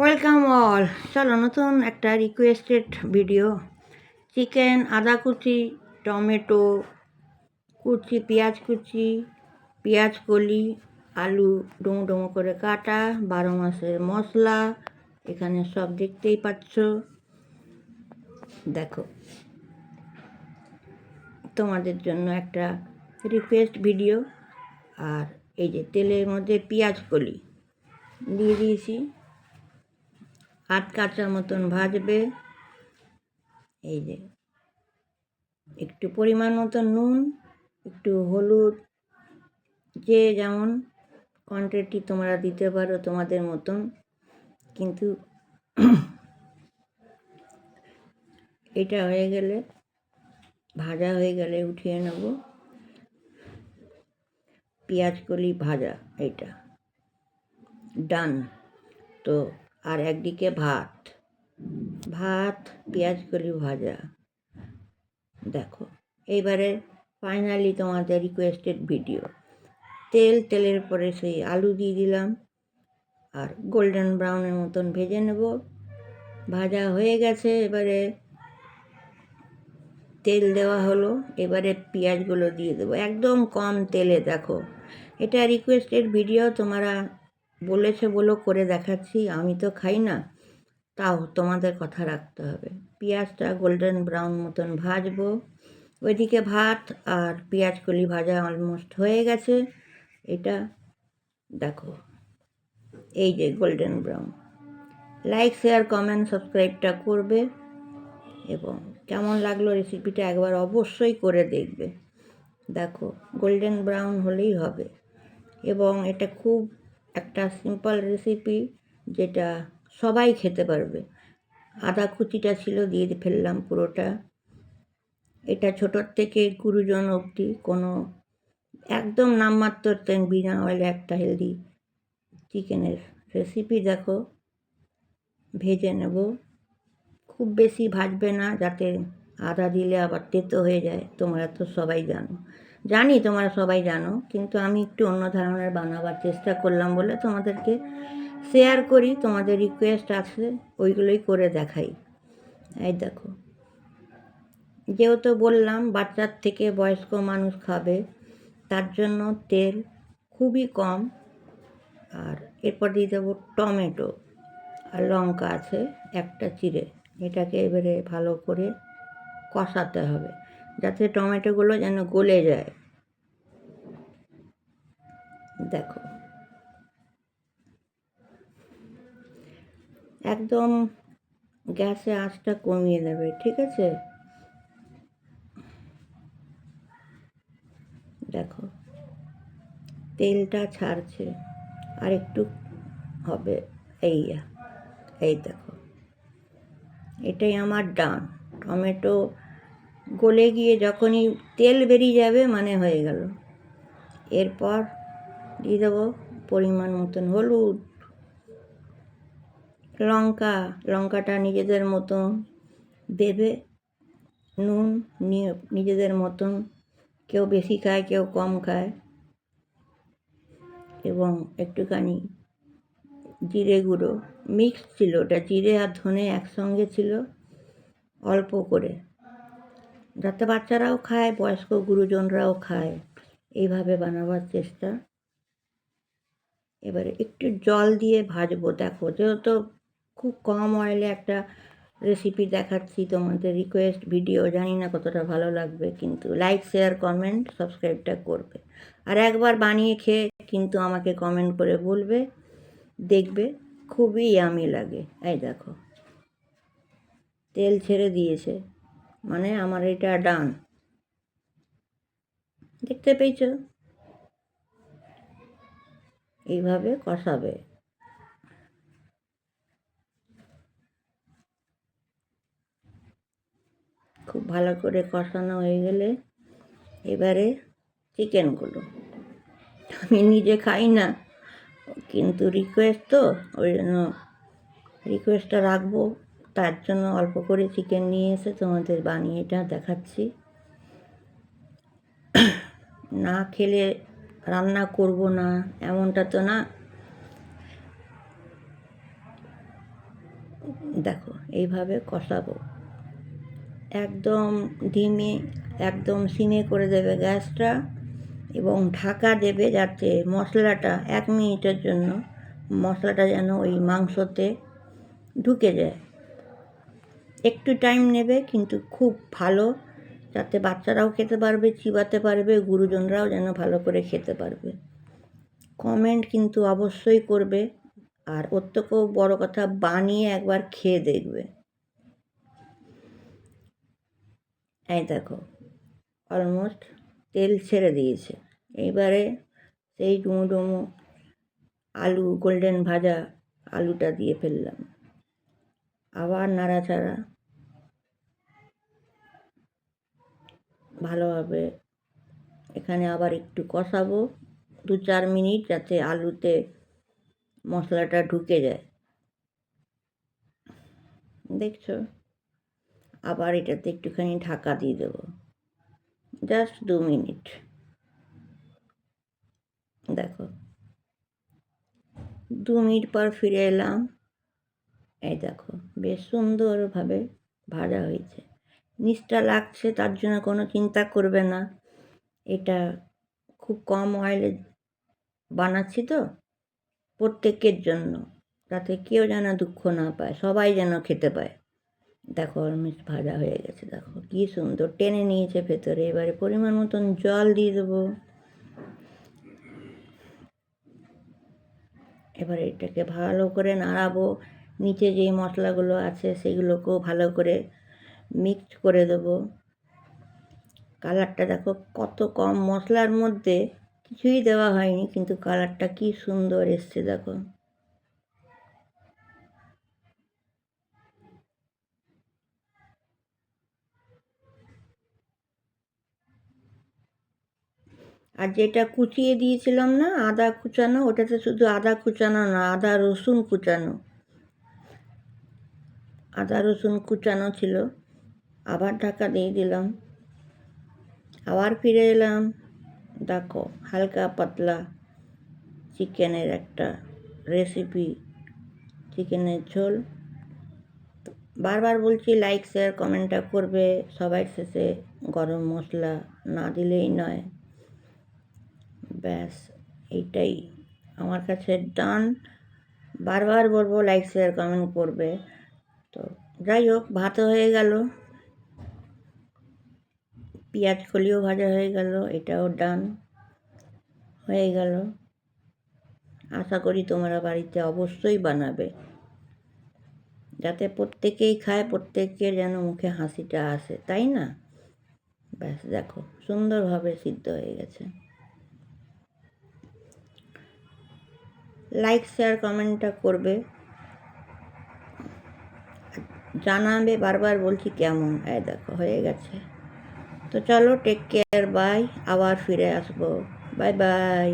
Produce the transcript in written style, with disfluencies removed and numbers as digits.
Welcome all. চলো নতুন একটা রিকোয়েস্টেড ভিডিও। চিকেন, আদা কুচি, টমেটো কুচি, পেঁয়াজ কলি, আলু ডুমো ডুমো করে কাটা, 12 মাসের মশলা এখানে সব দেখতেই পাচ্ছ। দেখো, তোমাদের জন্য একটা রিকোয়েস্ট ভিডিও। আর এই যে তেলের মধ্যে পেঁয়াজ কলি দিয়ে দিয়েছি, 8 কাঁচা মতন ভাজবে। এই যে একটু পরিমাণ মতো নুন, একটু হলুদ, যে যেমন কোয়ান্টিটি তোমরা দিতে পারো তোমাদের মতন। কিন্তু এটা হয়ে গেলে, ভাজা হয়ে গেলে উঠিয়ে নেব। পেঁয়াজ কলি ভাজা, এটা ডান। তো আর একদিকে ভাত, পেঁয়াজ কলি ভাজা। দেখো, এইবারে ফাইনালি তোমাদের রিকোয়েস্টেড ভিডিও। তেলের পরে সেই আলু দিয়ে দিলাম, আর গোল্ডেন ব্রাউনের মতন ভেজে নেব। ভাজা হয়ে গেছে, এবারে তেল দেওয়া হলো, এবারে পেঁয়াজগুলো দিয়ে দেবো একদম কম তেলে। দেখো, এটা রিকোয়েস্টেড ভিডিও, তোমরা বলেছে বলো করে দেখাচ্ছি। আমি তো খাই না, তাও তোমাদের কথা রাখতে হবে। পেঁয়াজটা গোল্ডেন ব্রাউন মতন ভাজবো। ওইদিকে ভাত আর পেঁয়াজ কলি ভাজা অলমোস্ট হয়ে গেছে। এটা দেখো, এই যে golden brown. Like, share, comment, সাবস্ক্রাইবটা করবে, এবং কেমন লাগলো রেসিপিটা একবার অবশ্যই করে দেখবে। দেখো, গোল্ডেন ব্রাউন হলেই হবে। এবং এটা খুব একটা সিম্পল রেসিপি, যেটা সবাই খেতে পারবে। আদা কুচিটা ছিল, দিয়ে ফেললাম পুরোটা। এটা ছোটোর থেকে গুরুজন অবধি কোনো একদম নামমাত্র বিনা অয়েলে একটা হেলদি চিকেনের রেসিপি। দেখো, ভেজে নেব, খুব বেশি ভাজবে না, যাতে আদা দিলে আবার তেতো হয়ে যায়। তোমরা তো সবাই জানি তোমরা সবাই জানো, কিন্তু আমি একটু অন্য ধরনের বানাবার চেষ্টা করলাম বলে তোমাদেরকে শেয়ার করি। তোমাদের রিকোয়েস্ট আছে, ওইগুলোই করে দেখাই। এই দেখো, যেহেতু বললাম বাচ্চার থেকে বয়স্ক মানুষ খাবে, তার জন্য তেল খুবই কম। আর এরপর দিয়ে দেবো টমেটো, আর লঙ্কা আছে একটা চিড়ে। এটাকে এবারে ভালো করে কষাতে হবে, যাতে টমেটোগুলো যেন গলে যায়। দেখো, একদম গ্যাসে আঁচটা কমিয়ে দেবে, ঠিক আছে? দেখো, তেলটা ছাড়ছে, আর একটু হবে। এই দেখো, এটাই আমার ডান। টমেটো গলে গিয়ে যখনই তেল বেরিয়ে যাবে মানে হয়ে গেল। এরপর দিয়ে দেবো পরিমাণ মতন হলুদ, লঙ্কাটা নিজেদের মতন দেবে, নুন নিজেদের মতন, কেউ বেশি খায় কেউ কম খায়। এবং একটুখানি জিরে গুঁড়ো মিক্স ছিল, ওটা জিরে আর ধনে একসঙ্গে ছিল, অল্প করে, যাতে বাচ্চারাও খায়, বয়স্ক গুরুজনরাও খায়। এইভাবে বানাবার চেষ্টা। এবারে একটু জল দিয়ে ভাজবো। দেখো, যেহেতু খুব কম অয়েলে একটা রেসিপি দেখাচ্ছি, তোমাদের রিকোয়েস্ট ভিডিও, জানি না কতটা ভালো লাগবে, কিন্তু লাইক, শেয়ার, কমেন্ট, সাবস্ক্রাইবটা করবে। আর একবার বানিয়ে খেয়ে কিন্তু আমাকে কমেন্ট করে বলবে, দেখবে খুবই ইয়ামি লাগে। এই দেখো, তেল ছেড়ে দিয়েছে, মানে আমার এটা ডান। দেখতে পেয়েছ? এইভাবে কষাবে। খুব ভালো করে কষানো হয়ে গেলে এবারে চিকেনগুলো, আমি নিজে খাই না, কিন্তু রিকোয়েস্ট তো, ওই জন্য রিকোয়েস্টটা রাখবো। তার জন্য অল্প করে চিকেন নিয়ে এসে তোমাদের বানিয়ে এটা দেখাচ্ছি। না খেলে রান্না করব না এমনটা তো না। দেখো এইভাবে কষাবো, একদম ধিমে, একদম সিমে করে দেবে গ্যাসটা এবং ঢাকা দেবে যাতে মশলাটা 1 মিনিটের জন্য মশলাটা যেন ওই মাংসতে ঢুকে যায়। একটু টাইম নেবে কিন্তু খুব ভালো, যাতে বাচ্চারাও খেতে পারবে, চিবাতে পারবে, গুরুজনরাও যেন ভালো করে খেতে পারবে। কমেন্ট কিন্তু অবশ্যই করবে, আর ওর থেকেও বড় কথা বানিয়ে একবার খেয়ে দেখবে। এই দেখো অলমোস্ট তেল ছেড়ে দিয়েছে। এইবারে সেই ডুমো ডুমো আলু গোল্ডেন ভাজা আলুটা দিয়ে ফেললাম, আবার নাড়াচাড়া ভালোভাবে এখানে আবার একটু কষাবো 2-4 মিনিট, যাতে আলুতে মশলাটা ঢুকে যায়। দেখছো, আবার এটাতে একটুখানি ঢাকা দিয়ে দেবো, জাস্ট 2 মিনিট। দেখো 2 মিনিট পর ফিরে এলাম। এই দেখো বেশ সুন্দরভাবে ভাজা হয়েছে। নিচটা লাগছে তার জন্য কোনো চিন্তা করবে না, এটা খুব কম অয়েলে বানাচ্ছি তো প্রত্যেকের জন্য, যাতে কেউ যেন দুঃখ না পায়, সবাই যেন খেতে পায়। দেখো অলমোস্ট ভাজা হয়ে গেছে, দেখো কী সুন্দর টেনে নিয়েছে ভেতরে। এবারে পরিমাণ মতন জল দিয়ে দেবো। এবার এটাকে ভালো করে নাড়াবো, নিচে যেই মশলাগুলো আছে সেগুলোকেও ভালো করে মিক্স করে দেবো। কালারটা দেখো কত কম মশলার মধ্যে, কিছুই দেওয়া হয়নি, কিন্তু কালারটা কি সুন্দর এসছে দেখো। আর যেটা কুচিয়ে দিয়েছিলাম না আদা কুচানো, ওটাতে শুধু আদা কুচানো না, আদা রসুন কুচানো, আদা রসুন কুচানো ছিল। আবার ঢাকা দিয়ে দিলাম, আবার ফিরে এলাম। দেখো হালকা পাতলা চিকেনের একটা রেসিপি, চিকেনের ঝোল। বারবার বলছি লাইক শেয়ার কমেন্টটা করবে। সবার শেষে গরম মশলা না দিলেই নয়। ব্যাস এইটাই আমার কাছে ডান। বারবার বলবো লাইক শেয়ার কমেন্ট করবে। তো যাই হোক, ভাতও হয়ে গেল, পেঁয়াজ কলিও ভাজা হয়ে গেল, এটাও ডান হয়ে গেল। আশা করি তোমরা বাড়িতে অবশ্যই বানাবে, যাতে প্রত্যেকেই খায়, প্রত্যেকের যেন মুখে হাসিটা আসে, তাই না? ব্যাস দেখো সুন্দরভাবে সিদ্ধ হয়ে গেছে। লাইক শেয়ার কমেন্টটা করবে, জানাবে, বারবার বলছি কেমন। এই দেখো হয়ে গেছে। তো চলো টেক কেয়ার, বাই, আবার ফিরে আসবো, বাই বাই।